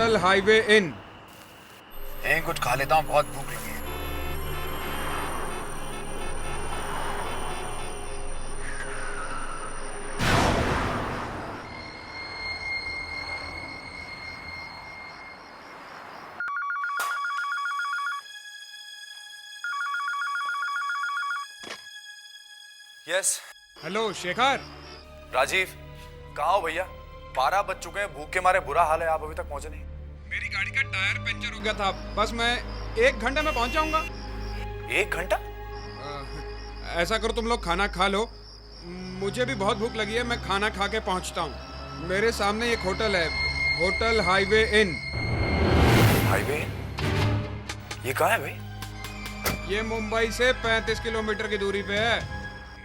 Hotel highway in. कुछ खा लेता हूँ, बहुत भूख लगी है। यस। हेलो शेखर। राजीव, कहाँ हो भैया? 12 बज चुके हैं, भूख के मारे बुरा हाल है, आप अभी तक पहुंचे नहीं। मेरी गाड़ी का टायर पंचर हो गया था, बस मैं 1 घंटे में पहुंच जाऊंगा। 1 घंटा? ऐसा करो तुम लोग खाना खा लो, मुझे भी बहुत भूख लगी है, मैं खाना खा के पहुंचता हूँ। मेरे सामने एक होटल है, होटल हाईवे इन। हाईवे? ये कहाँ है भाई? ये मुंबई से 35 किलोमीटर की दूरी पे है।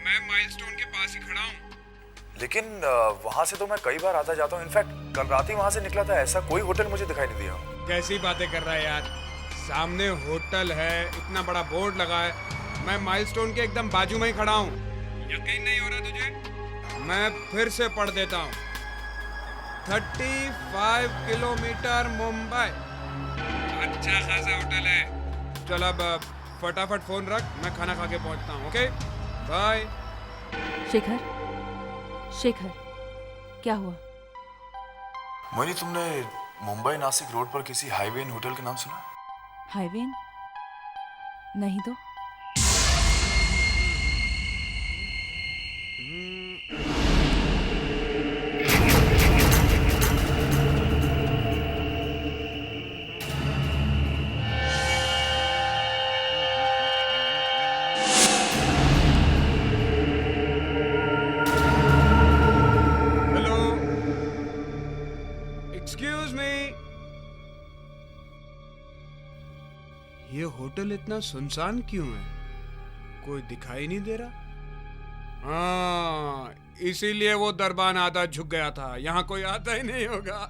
मैं माइलस्टोन के पास ही खड़ा हूँ। लेकिन वहां से तो मैं कई बार आता जाता हूँ, इनफैक्ट कल रात ही वहां से निकला था, ऐसा कोई होटल मुझे दिखाई नहीं दिया। कैसी बातें कर रहा है यार, सामने होटल है, इतना बड़ा बोर्ड लगा है, मैं माइलस्टोन के एकदम बाजू में ही खड़ा हूँ। यकीन नहीं हो रहा तुझे? मैं फिर से पढ़ देता हूँ। 35 किलोमीटर मुंबई, अच्छा खासा होटल है। चल अब फटाफट फोन रख, मैं खाना खा के पहुंचता हूँ। Okay bye. शेखर, शेखर, क्या हुआ? मोहिनी, तुमने मुंबई नासिक रोड पर किसी हाईवे इन होटल का नाम सुना? हाईवे? नहीं तो। एक्सक्यूज मी, ये होटल इतना सुनसान क्यों है? कोई दिखाई नहीं दे रहा। हाँ, इसीलिए वो दरबान आधा झुक गया था, यहाँ कोई आता ही नहीं होगा।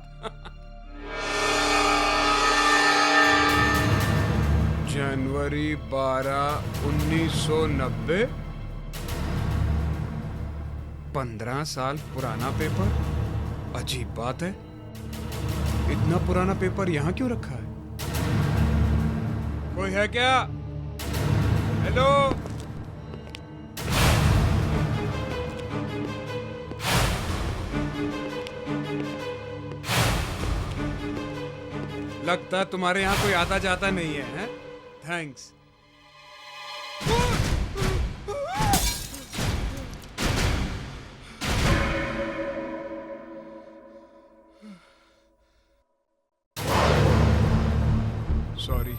जनवरी 12, 1990। 15 साल पुराना पेपर। अजीब बात है, इतना पुराना पेपर यहाँ क्यों रखा है? कोई है क्या? हेलो? लगता है तुम्हारे यहाँ कोई आता जाता नहीं है, हैं? थैंक्स। सॉरी,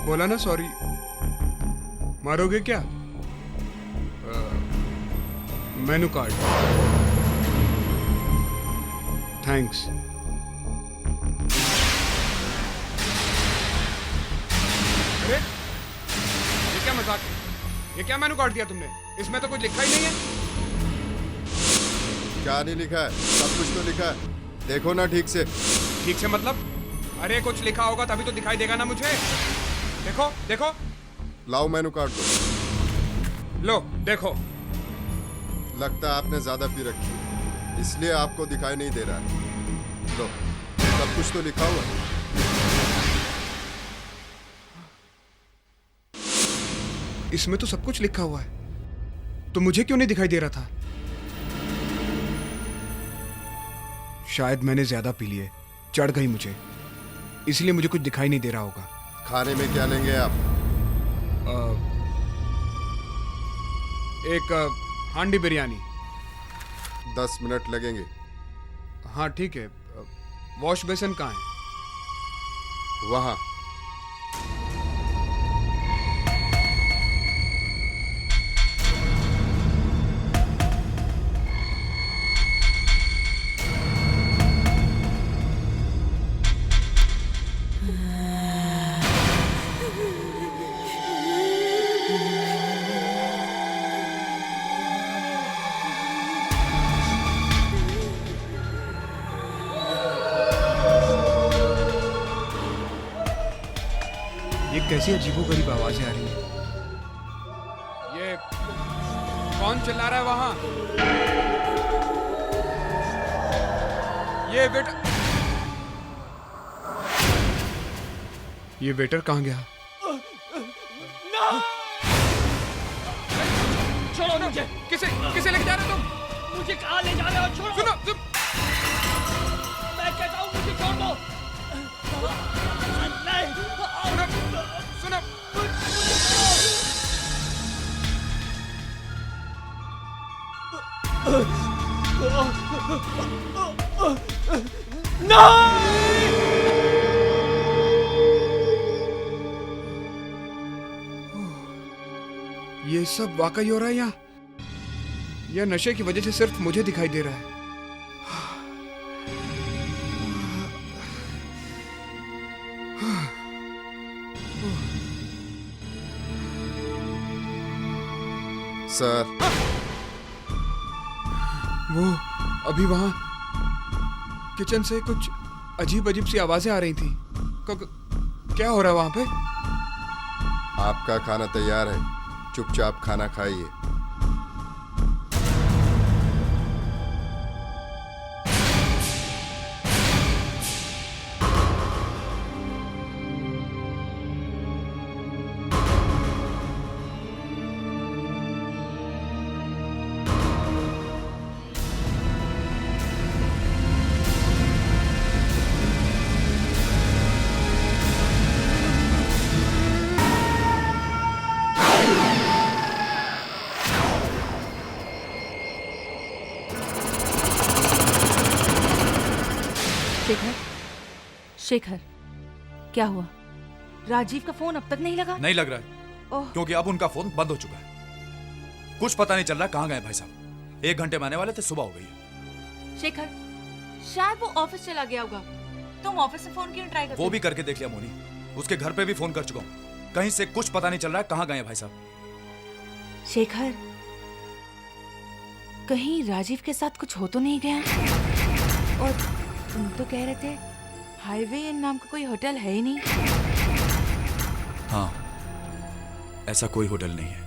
बोला ना सॉरी। मारोगे क्या? Menu card. थैंक्स। अरे ये क्या मजाक है? ये क्या मेनू कार्ड दिया तुमने? इसमें तो कुछ लिखा ही नहीं है। क्या नहीं लिखा है? सब कुछ तो लिखा है, देखो ना ठीक से। ठीक से मतलब? अरे कुछ लिखा होगा तभी तो दिखाई देगा ना मुझे। देखो देखो। लाओ मेनू कार्ड दो। लो देखो। लगता है आपने ज्यादा पी रखी है, इसलिए आपको दिखाई नहीं दे रहा है। लो, सब कुछ तो लिखा हुआ है। इसमें तो सब कुछ लिखा हुआ है, तो मुझे क्यों नहीं दिखाई दे रहा था? शायद मैंने ज्यादा पी लिए, चढ़ गई मुझे, इसलिए मुझे कुछ दिखाई नहीं दे रहा होगा। खाने में क्या लेंगे आप? एक हांडी बिरयानी। 10 मिनट लगेंगे। हाँ ठीक है। वॉश बेसिन कहाँ है? वहाँ। ये कैसी अजीबोगरीब आवाजें आ रही हैं? ये कौन चिल्ला रहा है वहां? ये वेटर कहाँ गया? छोड़ो मुझे। किसे लेके जा रहे हो तुम? मुझे कहाँ ले जा रहे हो? छोड़ो। सुनो मैं कहता हूँ मुझे छोड़ दो। नहीं। सुनो ये सब वाकई हो रहा है यहाँ, या नशे की वजह से सिर्फ मुझे दिखाई दे रहा है? सर, वो अभी वहां किचन से कुछ अजीब अजीब सी आवाजें आ रही थी। क्या हो रहा है वहां पे? आपका खाना तैयार है, चुपचाप खाना खाइए। शेखर, क्या हुआ? राजीव का फोन अब तक नहीं लगा? नहीं लग रहा है। ओह। क्योंकि अब उनका फोन बंद हो चुका है। कुछ पता नहीं चल रहा कहाँ गए भाई साहब। 1 घंटे में आने वाले थे, सुबह हो गई है। शेखर, शायद वो ऑफिस चला गया होगा। तुम ऑफिस से फोन क्यों ट्राई करते? वो भी करके देख लिया मोनी, उसके घर पे भी फोन कर चुका हूँ। कहीं से कुछ पता नहीं चल रहा है कहाँ गए भाई साहब। शेखर, कहीं राजीव के साथ कुछ हो तो नहीं गया? और तुम तो कह रहे थे हाईवे नाम का कोई होटल है ही नहीं। हाँ, ऐसा कोई होटल नहीं है।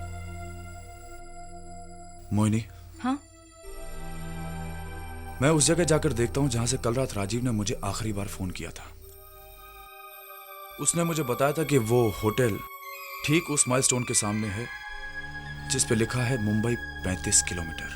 मोहिनी। हाँ? मैं उस जगह जाकर देखता हूं जहां से कल रात राजीव ने मुझे आखिरी बार फोन किया था। उसने मुझे बताया था कि वो होटल ठीक उस माइलस्टोन के सामने है जिस पे लिखा है मुंबई 35 किलोमीटर।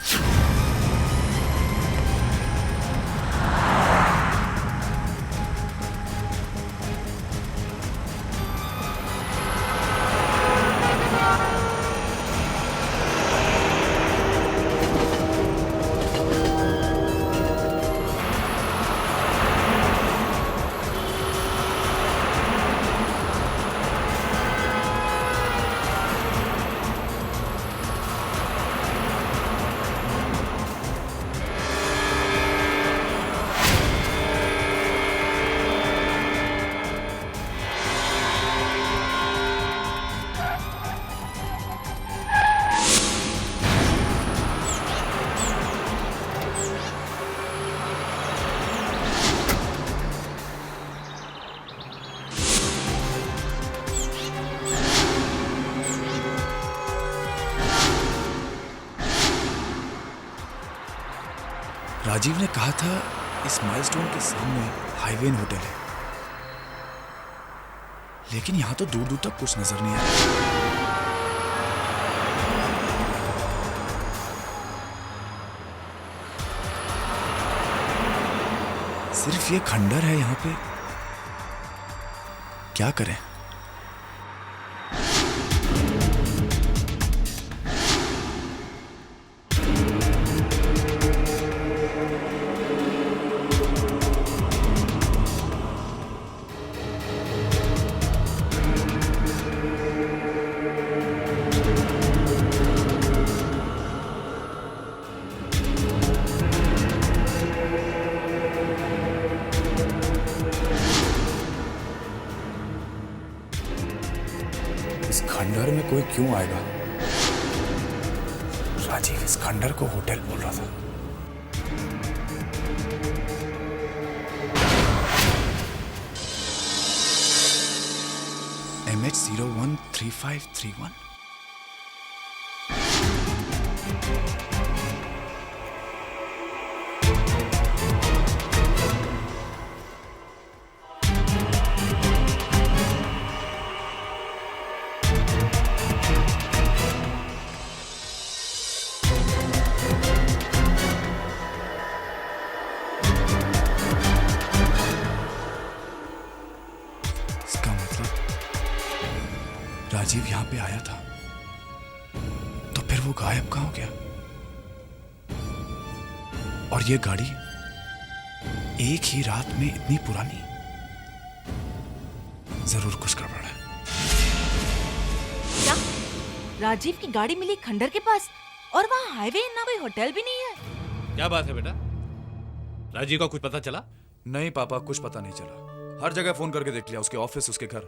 राजीव ने कहा था इस माइलस्टोन के सामने हाईवे होटल है, लेकिन यहां तो दूर दूर तक कुछ नजर नहीं आ रहा। सिर्फ ये खंडर है यहां पे। क्या करें? इस खंडर में कोई क्यों आएगा? राजीव इस खंडर को होटल बोल रहा था। MH013531। राजीव यहां पे आया था तो फिर वो गायब कहां हो गया? और ये गाड़ी एक ही रात में इतनी पुरानी, जरूर कुछ गड़बड़ है। क्या राजीव की गाड़ी मिली खंडर के पास और वहाँ हाईवे ना कोई होटल भी नहीं है? क्या बात है बेटा? राजीव का कुछ पता चला? नहीं पापा, कुछ पता नहीं चला। हर जगह फोन करके देख लिया, उसके ऑफिस, उसके घर।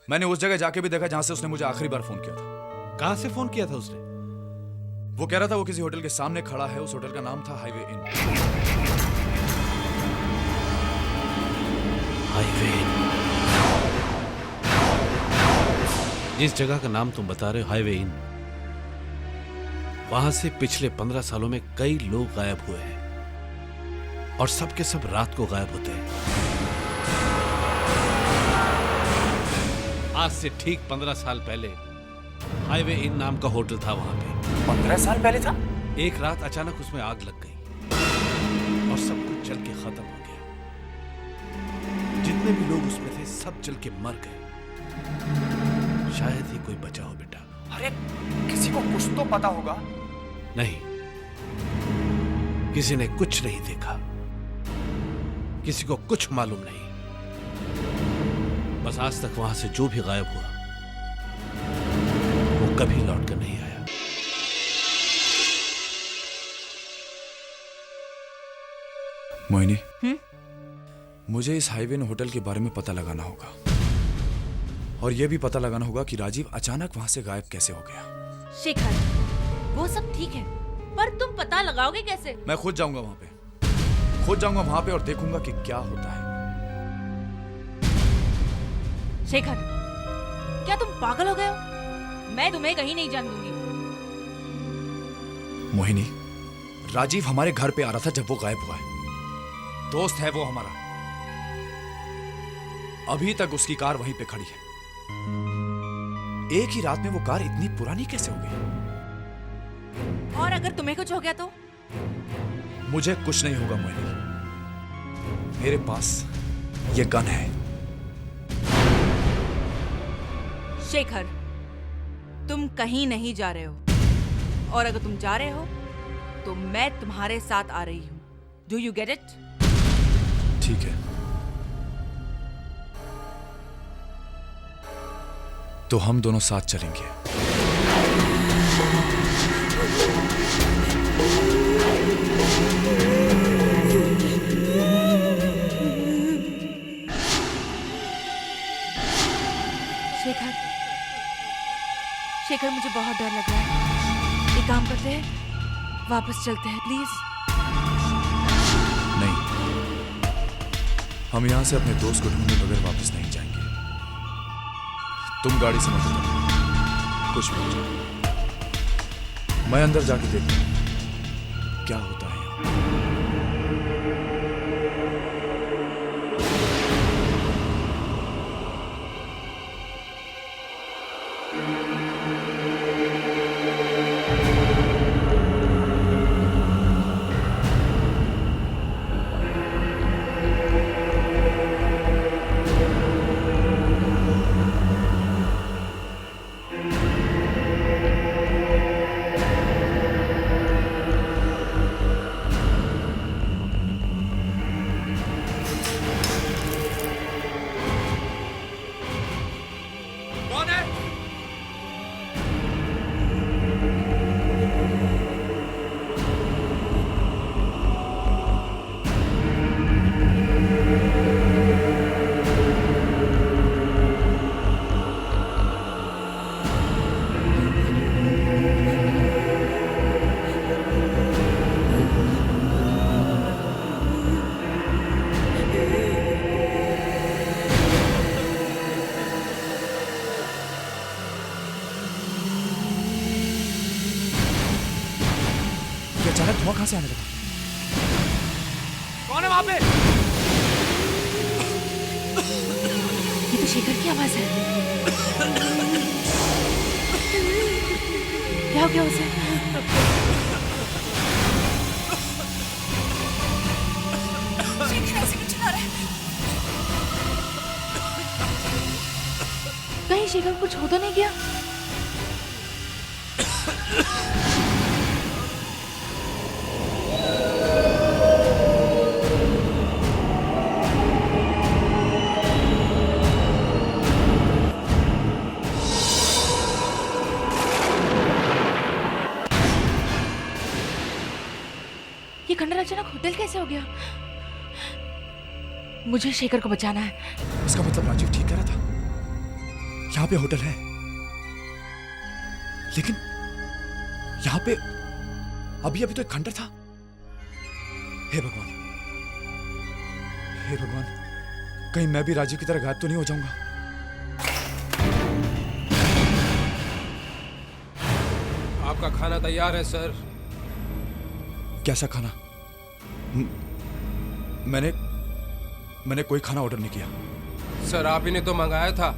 मैंने उस जगह जाके भी देखा जहां से उसने मुझे आखिरी बार फोन किया था। कहां से फोन किया था उसने? वो कह रहा था वो किसी होटल के सामने खड़ा है। उस होटल का नाम था हाईवे इन। Highway in. जिस जगह का नाम तुम बता रहे हो, हाईवे इन, वहां से पिछले 15 सालों में कई लोग गायब हुए हैं और सब के सब रात को गायब होते हैं। आज से ठीक 15 साल पहले हाईवे इन नाम का होटल था वहां पे। 15 साल पहले था? एक रात अचानक उसमें आग लग गई और सब कुछ जल के खत्म हो गया। जितने भी लोग उसमें थे सब जल के मर गए। शायद ही कोई बचा हो बेटा। अरे किसी को कुछ तो पता होगा। नहीं, किसी ने कुछ नहीं देखा, किसी को कुछ मालूम नहीं। बस आज तक वहां से जो भी गायब हुआ वो कभी लौट कर नहीं आया। मोहिनी, मुझे इस हाईवे होटल के बारे में पता लगाना होगा और यह भी पता लगाना होगा कि राजीव अचानक वहां से गायब कैसे हो गया। शेखर, वो सब ठीक है, पर तुम पता लगाओगे कैसे? मैं खुद जाऊंगा वहां पे, खुद जाऊंगा वहां पे और देखूंगा कि क्या होता है। शेखर, क्या तुम पागल हो गए हो? मैं तुम्हें कहीं नहीं जाने दूंगी। मोहिनी, राजीव हमारे घर पे आ रहा था जब वो गायब हुआ है। दोस्त है वो हमारा। अभी तक उसकी कार वहीं पे खड़ी है। एक ही रात में वो कार इतनी पुरानी कैसे हो गई? और अगर तुम्हें कुछ हो गया तो? मुझे कुछ नहीं होगा मोहिनी। मेरे पास ये गन है। शेखर, तुम कहीं नहीं जा रहे हो और अगर तुम जा रहे हो तो मैं तुम्हारे साथ आ रही हूं। Do you get it? ठीक है, तो हम दोनों साथ चलेंगे। शेखर, शेखर, मुझे बहुत डर लग रहा है। एक काम करते हैं, वापस चलते हैं प्लीज। नहीं, हम यहां से अपने दोस्त को ढूंढने बगैर वापस नहीं जाएंगे। तुम गाड़ी से मत उतरो, कुछ भी हो जाए। मैं अंदर जाके देखता हूं क्या होता है यहाँ। अचानक धुआं कहां से आने लगा? कौन है वहां पे? ये तो शेखर की आवाज है। क्या हो गया उसे? शेखर ऐसे क्यों चिल्ला रहा है? कहीं शेखर कुछ हो तो नहीं गया? खंडर अचानक होटल कैसे हो गया? मुझे शेखर को बचाना है। इसका मतलब राजीव ठीक कह रहा था, यहाँ पे होटल है, लेकिन यहाँ पे अभी अभी तो एक खंडर था। हे भगवान, हे भगवान, कहीं मैं भी राजीव की तरह गायब तो नहीं हो जाऊंगा। आपका खाना तैयार है सर। कैसा खाना? मैंने कोई खाना ऑर्डर नहीं किया। सर आप ही ने तो मंगाया था,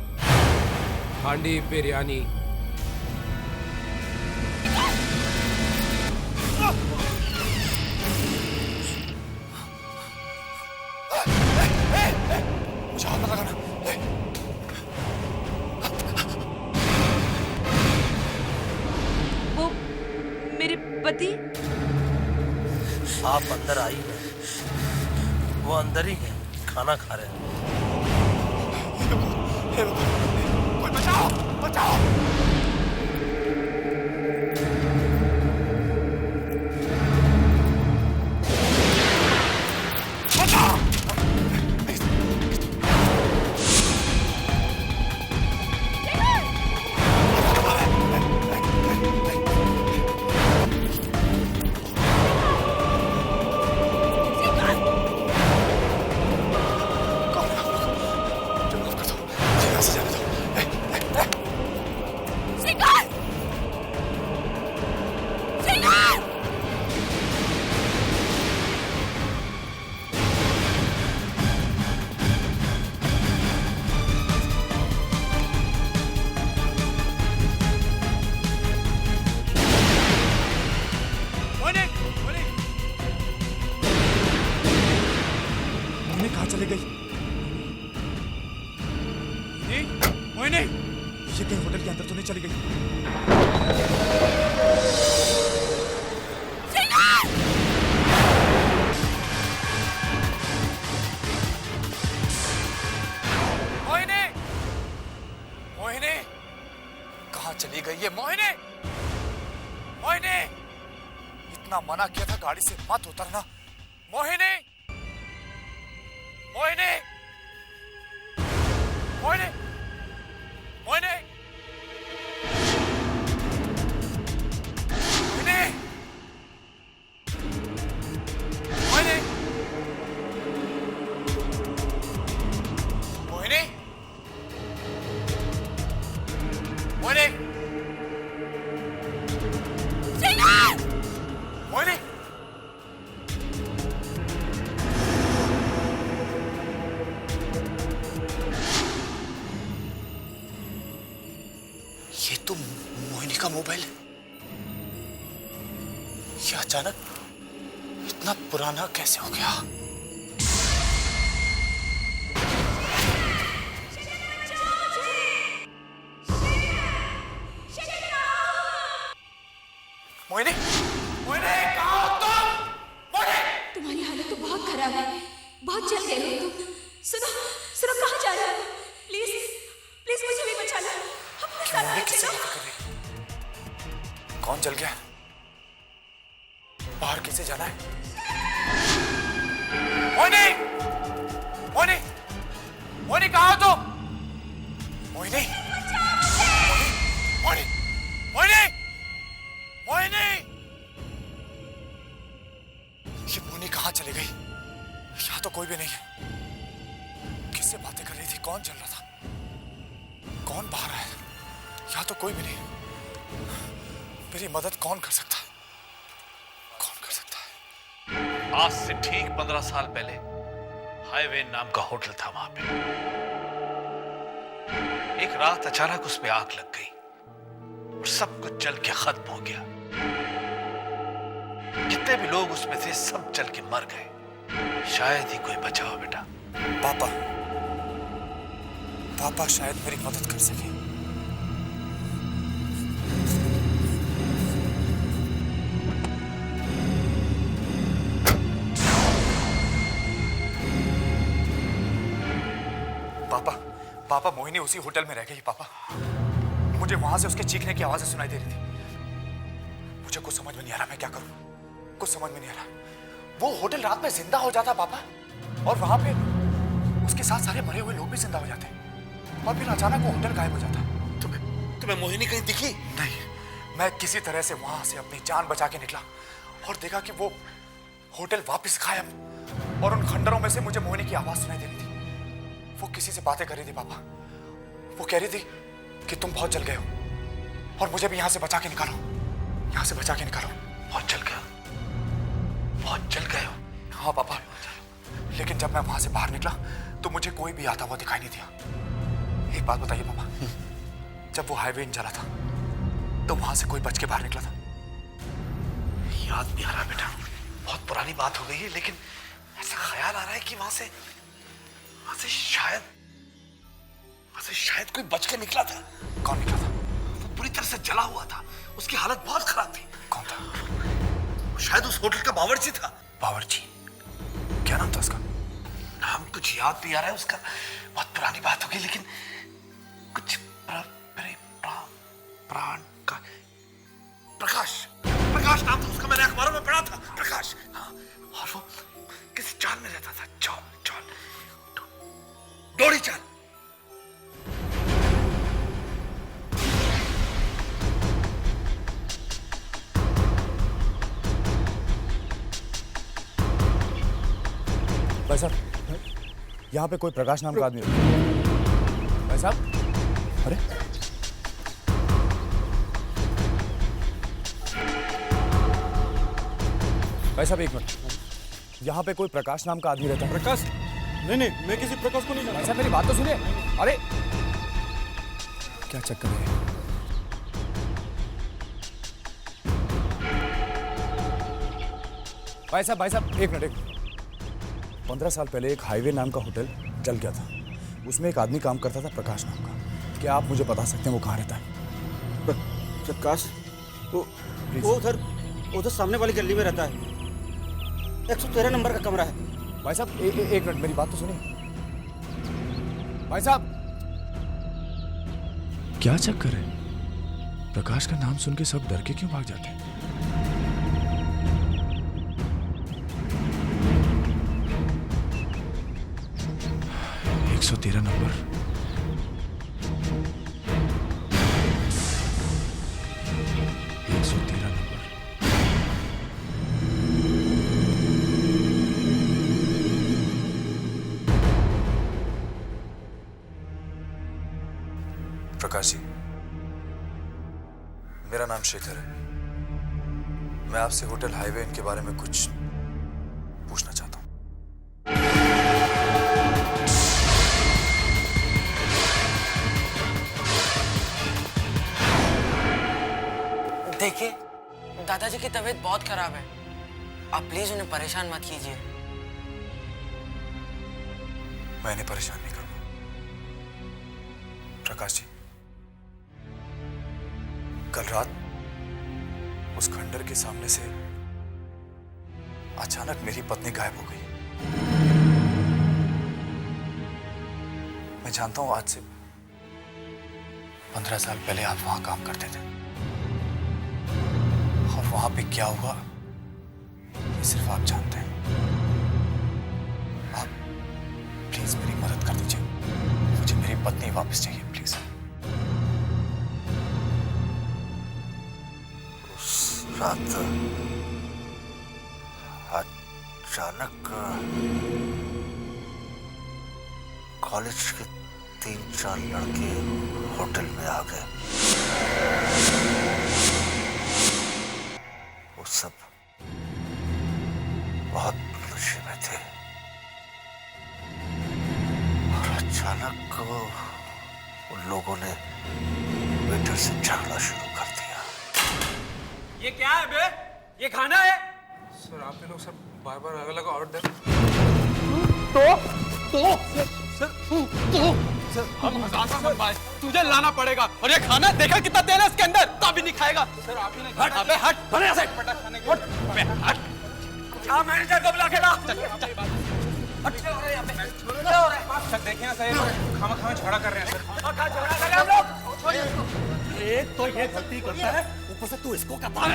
हांडी बिरयानी। मुझे हाथ मत लगाना। वो मेरे पति। आप अंदर आई हैं, वो अंदर ही है, खाना खा रहे हैं। कोई बचाओ, बचाओ। कहाँ चली गई? मोहिनी, ये कहीं होटल के अंदर तो नहीं चली गई? मोहिनी, मोहिनी, कहाँ चली गई ये मोहिनी? मोहिनी, इतना मना किया था गाड़ी से मत उतरना। मोहिनी, मोहिनी, मोहिनी, मोहिनी, मोहिनी, मोहिनी, मोहिनी, मोहिनी, मोहिनी। ये तो मोहिनी का मोबाइल है। ये अचानक इतना पुराना कैसे हो गया? मोहिनी, मोहिनी, कहाँ हो तुम? मोहिनी! तुम्हारी हालत तो बहुत खराब है, बहुत जल गए हो तुम। सुनो, सुनो, कहाँ जा रहे हो? प्लीज, प्लीज मुझे भी बचा लो। अपने साथ मोहिनी आ किससे चलो। बातें कर रही है? कौन चल गया? बाहर किसे जाना है? मोहिनी, मोहिनी, मोहिनी, कहाँ हो तुम? मोहिनी, मोहिनी, मोहिनी, मोहिनी, मोहिनी! ये मोहिनी कहाँ चली गई? यहाँ तो कोई भी नहीं है। किससे बातें कर रही थी? कौन चल रहा था? कौन बाहर है? यहाँ तो कोई भी नहीं। मेरी मदद कौन कर सकता है? कौन कर सकता है? आज से ठीक 15 साल पहले हाईवे नाम का होटल था वहां पे। एक रात अचानक उस पे आग लग गई और सब कुछ जल के खत्म हो गया। जितने भी लोग उसमें थे सब जल के मर गए। शायद ही कोई बचा हो बेटा। पापा, पापा शायद मेरी मदद कर सके। पापा, पापा, मोहिनी उसी होटल में रह गई। पापा, मुझे वहां से उसके चीखने की आवाजें सुनाई दे रही थी। मुझे कुछ समझ में नहीं आ रहा, मैं क्या करूं? कुछ समझ में नहीं आ रहा। वो होटल रात में जिंदा हो जाता पापा, और वहां पे उसके साथ सारे मरे हुए लोग भी जिंदा हो जाते, और फिर अचानक वो होटल गायब हो जाता। तुम्हें मोहिनी कहीं दिखी? नहीं, मैं किसी तरह से वहां से अपनी जान बचा के निकला और देखा कि वो होटल वापस गायब, और उन खंडरों में से मुझे मोहिनी की आवाज सुनाई दे रही थी। वो किसी से बातें कर रही थी पापा। वो कह रही थी कि तुम बहुत जल गए हो और मुझे भी यहां से बचा के निकालो, यहां से बचा के निकालो। बहुत जल गया, बहुत जल गए हो। हाँ पापा, लेकिन जब मैं वहां से बाहर निकला तो मुझे कोई भी आता हुआ दिखाई नहीं दिया। एक बात बताइए पापा, जब वो हाईवे इन जला था तो वहां से कोई बच के बाहर निकला था? याद नहीं आ रहा बेटा, बहुत पुरानी बात हो गई है, लेकिन ऐसा ख्याल आ रहा है कि वहां से शायद कोई बच के निकला था। कौन निकला था? वो पूरी तरह से जला हुआ था, उसकी हालत बहुत खराब थी। कौन था? शायद उस होटल का बावर्ची था। बावर्ची? क्या नाम था उसका? नाम कुछ याद नहीं आ रहा है उसका, बहुत पुरानी बात हो गई, लेकिन कुछ प्राण का प्रकाश नाम था उसका। मैंने अखबारों में पढ़ा था, प्रकाश। हाँ, और वो किसी चाल में रहता था, डोरी चाल। भाई साहब, यहाँ पे कोई प्रकाश नाम का आदमी है। भाई साहब, अरे भाई साहब एक मिनट, यहाँ पे कोई प्रकाश नाम का आदमी रहता है? प्रकाश? नहीं, मैं किसी प्रकाश को नहीं जानता। भाई साहब मेरी बात तो सुनिए। अरे क्या चक्कर है? भाई साहब एक मिनट। 15 साल पहले एक हाईवे नाम का होटल जल गया था, उसमें एक आदमी काम करता था प्रकाश नाम का। क्या आप मुझे बता सकते हैं वो कहाँ रहता है? प्रकाश? वो उधर सामने वाली गली में रहता है, 113 नंबर का कमरा है। भाई साहब एक मिनट, मेरी बात तो सुनिए। भाई साहब, क्या चक्कर है? प्रकाश का नाम सुन के सब डर के क्यों भाग जाते हैं? 113 नंबर। प्रकाश जी, मेरा नाम शेखर है। मैं आपसे होटल हाईवे इन के बारे में कुछ पूछना चाहता हूँ। देखिए, दादाजी की तबीयत बहुत खराब है, आप प्लीज उन्हें परेशान मत कीजिए। मैं इन्हें परेशान नहीं करूंगा। प्रकाश जी, कल रात उस खंडर के सामने से अचानक मेरी पत्नी गायब हो गई। मैं जानता हूं आज से 15 साल पहले आप वहां काम करते थे, और वहां पे क्या हुआ ये सिर्फ आप जानते हैं। आप प्लीज मेरी मदद कर दीजिए, मुझे मेरी पत्नी वापस चाहिए प्लीज। रात अचानक कॉलेज के 3-4 लड़के होटल में आ गए। वो सब बहुत नशे में थे, और अचानक उन लोगों ने वेटर से झगड़ा शुरू कर दिया। ये क्या है बे? ये खाना है? सर आप लोग सब बार-बार अलग-अलग ऑर्डर। सर हम हजार का बनवाए, तुझे लाना पड़ेगा। और ये खाना देखा कितना तेल है इसके अंदर, तभी नहीं खाएगा। सर आप ही नहीं। हट अबे हट, बने ऐसे हट अबे हट। क्या मैनेजर को बुला के ला। हट सर, देखिए ना सर, खामा झगड़ा कर रहे हैं सर। झगड़ा कर रहे हैं हम लोग। एक तो ये गलती करता है, ऊपर से तू इसको क्या बात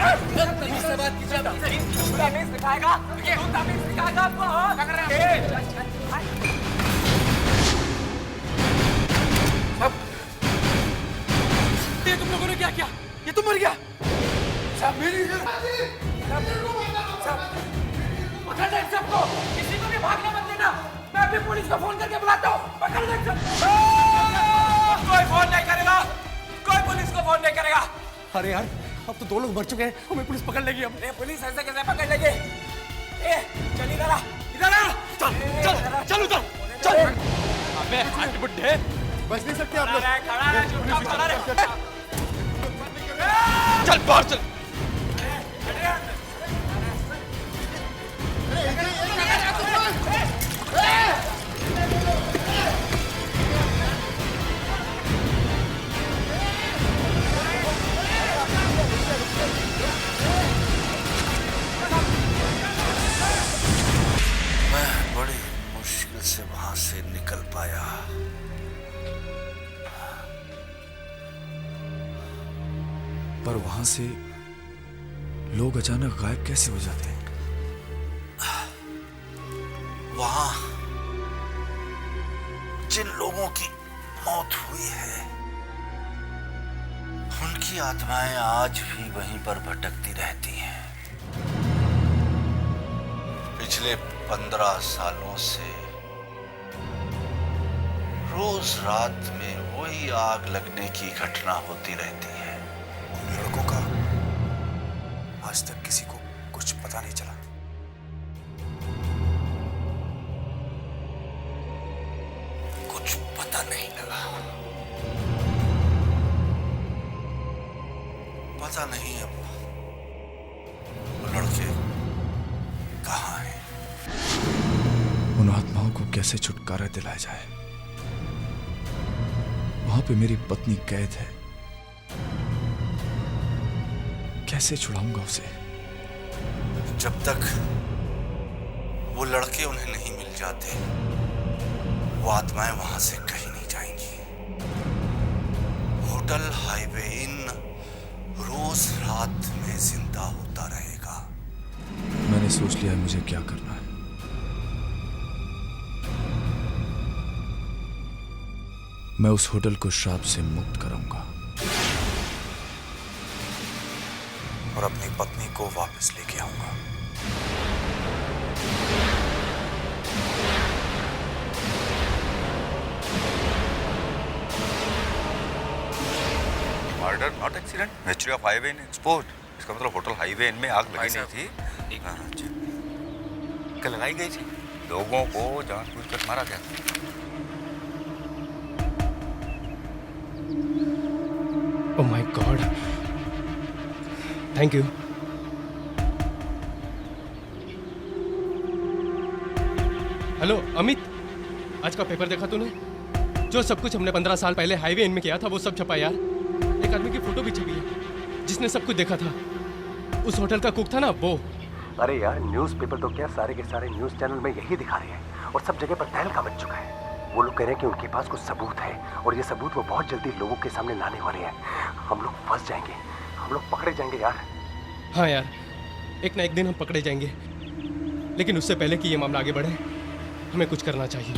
सिखाएगा ये तुम लोगों ने क्या किया? ये तुम मर गया? पकड़ ले सबको, किसी को भी भागने मत देना। मैं अभी पुलिस को फोन करके बुलाता हूँ। पकड़ ले सबको। कोई फोन नहीं करेगा, कोई पुलिस को फोन नहीं करेगा। अरे यार, अब तो 2 लोग मर चुके हैं, हमें पुलिस पकड़ लेगी अब। अरे पुलिस ऐसे कैसे पकड़ लेगी? चल इधर आ, इधर आ। चल चल चल उधर चल। अबे हट बुड्ढे, बच नहीं सकते आप लोग। खड़ा रह, चुपचाप खड़ा रह। चल बाहर चल। मैं बड़ी मुश्किल से वहां से निकल पाया। पर वहां से लोग अचानक गायब कैसे हो जाते हैं? वहां जिन लोगों की मौत हुई है, उनकी आत्माएं आज भी वहीं पर भटकती रहती हैं। पिछले 15 सालों से रोज रात में वही आग लगने की घटना होती रहती है। लड़कों का आज तक किसी को कुछ पता नहीं चला। कुछ पता नहीं लगा। पता नहीं अब वो लड़के कहाँ हैं। उन आत्माओं को कैसे छुटकारा दिलाया जाए? वहां पे मेरी पत्नी कैद है, कैसे छुड़ाऊंगा उसे? जब तक वो लड़के उन्हें नहीं मिल जाते, वो आत्माएं वहां से कहीं नहीं जाएंगी। होटल हाईवे इन रोज रात में जिंदा होता रहेगा। मैंने सोच लिया है मुझे क्या करना है। मैं उस होटल को श्राप से मुक्त कराऊंगा और अपनी पत्नी को वापस लेके आऊंगा। Murder not accident, mystery of highway in export. इसका मतलब होटल हाईवे इन में आग लगी नहीं थी। हाँ, अच्छा। क्या लगाई गई थी? लोगों को जानबूझकर मारा गया। Oh my God, thank you. Hello Amit, आज का पेपर देखा तूने? जो सब कुछ हमने 15 साल पहले हाईवे इन में किया था वो सब छपा यार। एक आदमी की फोटो भी छपी है जिसने सब कुछ देखा था। उस होटल का कुक था ना वो। अरे यार, न्यूज़पेपर तो क्या, सारे के सारे न्यूज़ चैनल में यही दिखा रहे हैं और सब जगह पर तहलका मच चुका है। वो लोग कह रहे हैं कि उनके पास कुछ सबूत है और ये सबूत वो बहुत जल्दी लोगों के सामने लाने वाले हैं। हम लोग फंस जाएंगे, हम लोग पकड़े जाएंगे यार। हाँ यार, एक ना एक दिन हम पकड़े जाएंगे, लेकिन उससे पहले कि ये मामला आगे बढ़े हमें कुछ करना चाहिए।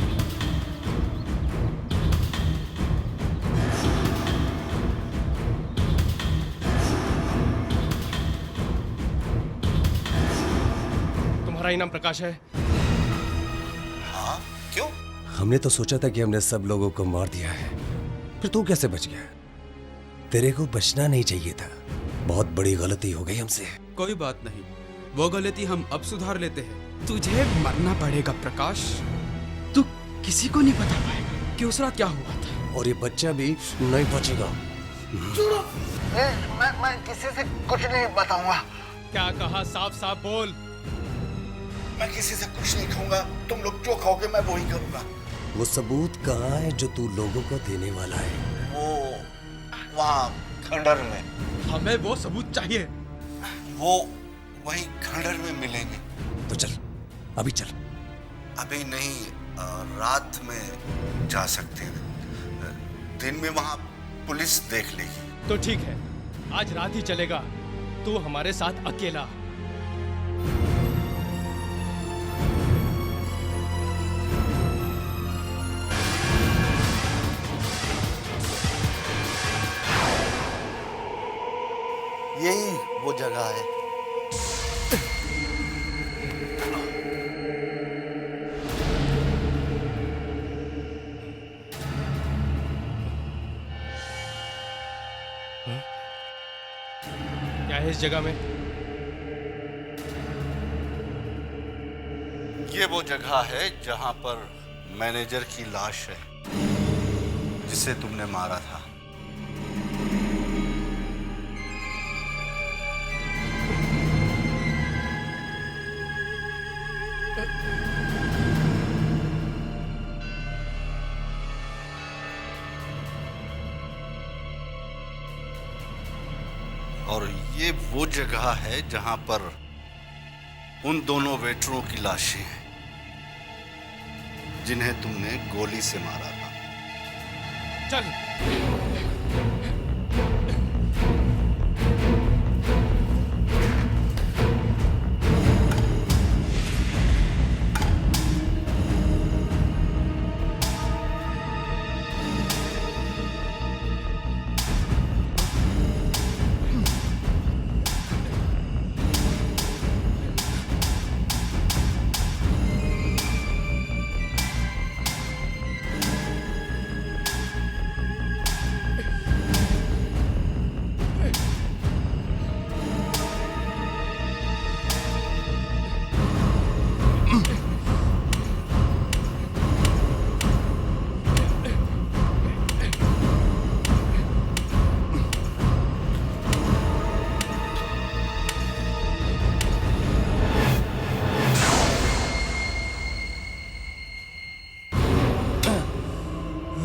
तुम्हारा इनाम प्रकाश है। हाँ, क्यों? हमने तो सोचा था कि हमने सब लोगों को मार दिया है, फिर तू कैसे बच गया? तेरे को बचना नहीं चाहिए था। बहुत बड़ी गलती हो गई हमसे। कोई बात नहीं, वो गलती हम अब सुधार लेते हैं। तुझे मरना पड़ेगा प्रकाश। तू किसी को नहीं बता पाएगा कि उस रात क्या हुआ था। और ये बच्चा भी नहीं बचेगा। मैं किसी से कुछ नहीं बताऊंगा। क्या कहा? साफ साफ बोल। मैं किसी से कुछ नहीं कहूंगा। तुम लोग जो कहोगे मैं वही करूंगा। वो सबूत कहाँ है जो तू लोगों को देने वाला है? वो वहाँ खंडर में। हमें वो सबूत चाहिए। वो वहीं खंडर में मिलेंगे। तो चल, अभी चल। अभी नहीं, रात में जा सकते हैं। दिन में वहाँ पुलिस देख लेगी। तो ठीक है, आज रात ही चलेगा। तू हमारे साथ अकेला। यही वो जगह है। क्या है इस जगह में? ये वो जगह है जहां पर मैनेजर की लाश है, जिसे तुमने मारा था। और ये वो जगह है जहां पर उन दोनों वेटरों की लाशें हैं जिन्हें तुमने गोली से मारा था। चल।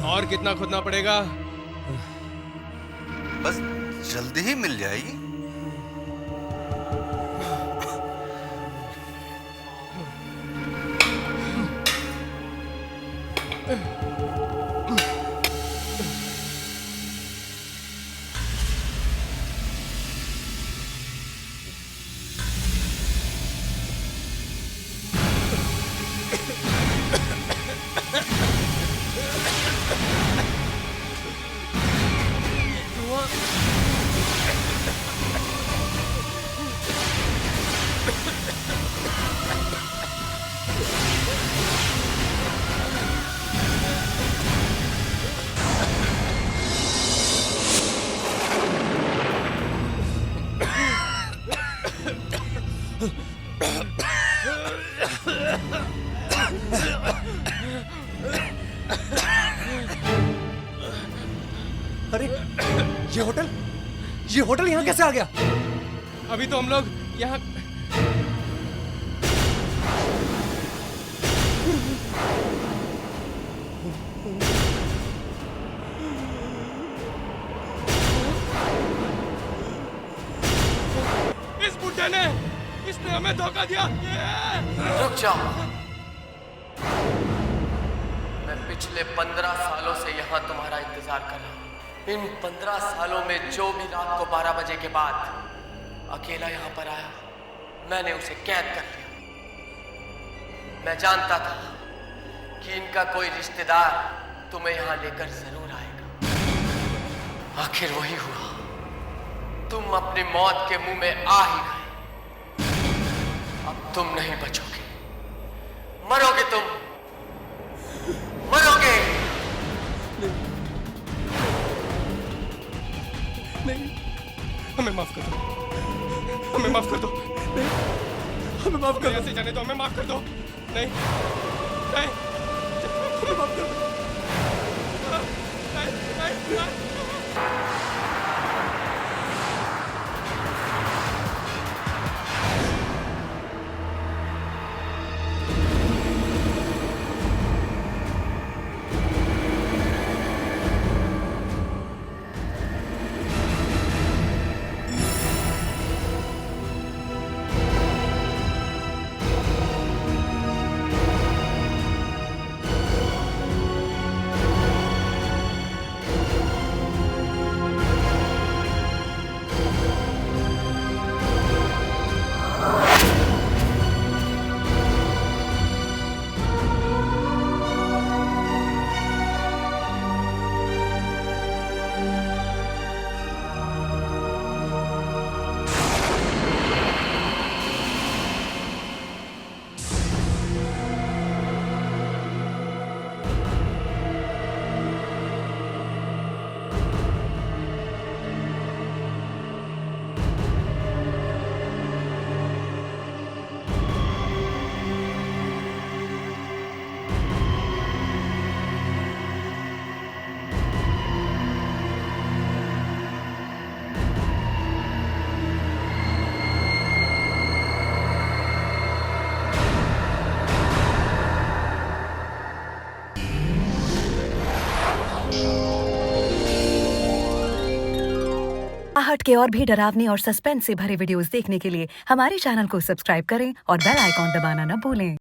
और कितना खोदना पड़ेगा? बस जल्दी ही मिल जाएगी। अरे ये होटल यहाँ कैसे आ गया? अभी तो हम लोग यहाँ इस बुड्ढे ने इसने हमें धोखा दिया। रुक जाओ। मैं पिछले 15 सालों से यहाँ तुम्हारा इंतजार कर रहा हूँ। इन 15 सालों में जो भी रात को 12 बजे के बाद अकेला यहाँ पर आया, मैंने उसे कैद कर लिया। मैं जानता था कि इनका कोई रिश्तेदार तुम्हें यहाँ लेकर जरूर आएगा। आखिर वही हुआ। तुम अपनी मौत के मुंह में आ ही गए। अब तुम नहीं बचोगे, मरोगे तुम, मरोगे। नहीं, हमें माफ कर दो, हमें माफ कर दो, हमें माफ कर दो। ऐसे जाने दो, हमें माफ कर दो। नहीं, नहीं, हमें माफ कर दो। नहीं। प्लॉट के और भी डरावने और सस्पेंस से भरे वीडियोस देखने के लिए हमारे चैनल को सब्सक्राइब करें और बेल आइकॉन दबाना न भूलें।